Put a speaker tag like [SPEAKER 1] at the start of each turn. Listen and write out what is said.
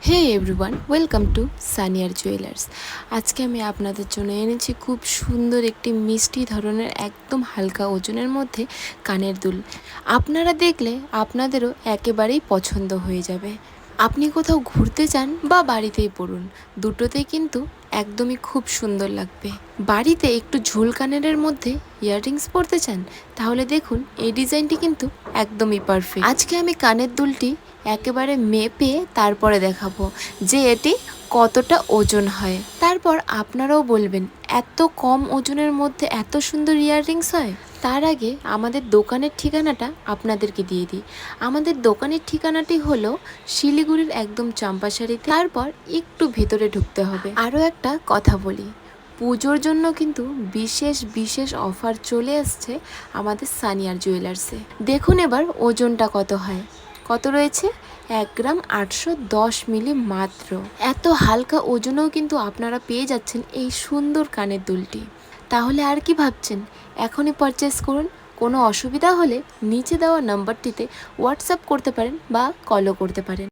[SPEAKER 1] Hey everyone, welcome to সানিয়ার jewellers. আজকে আমি আপনাদের জন্য এনেছি খুব সুন্দর একটি মিষ্টি ধরনের একদম হালকা ওজনের মধ্যে কানের দুল। আপনারা দেখলে আপনাদেরও একেবারেই পছন্দ হয়ে যাবে। আপনি কোথাও ঘুরতে যান বা বাড়িতেই পড়ুন, দুটোতেই কিন্তু একদমই খুব সুন্দর লাগবে। বাড়িতে একটু ঝুল কানেরের মধ্যে ইয়াররিংস পরতে চান, তাহলে দেখুন এই ডিজাইনটি কিন্তু একদমই পারফেক্ট। আজকে আমি কানের দুলটি একেবারে মেপে তারপরে দেখাবো যে এটি কতটা ওজন হয়। তারপর আপনারাও বলবেন এত কম ওজনের মধ্যে এত সুন্দর ইয়াররিংস হয়। তার আগে আমাদের দোকানের ঠিকানাটা আপনাদেরকে দিয়ে দিই। আমাদের দোকানের ঠিকানাটি হলো শিলিগুড়ির একদম চম্পাশাড়িতে। তারপর একটু ভেতরে ঢুকতে হবে। আরও একটা কথা বলি, পুজোর জন্য কিন্তু বিশেষ বিশেষ অফার চলে আসছে আমাদের সানিয়ার জুয়েলার্সে। দেখুন এবার ওজনটা কত হয়। কত রয়েছে? 1 গ্রাম 810 মিলি মাত্র। এত হালকা ওজনেও কিন্তু আপনারা পেয়ে যাচ্ছেন এই সুন্দর কানের দুলটি। তাহলে আর কি ভাবছেন, এখনই পারচেস করুন। কোনো অসুবিধা হলে নিচে দেওয়া নাম্বারটিতে হোয়াটসঅ্যাপ করতে পারেন বা কলও করতে পারেন।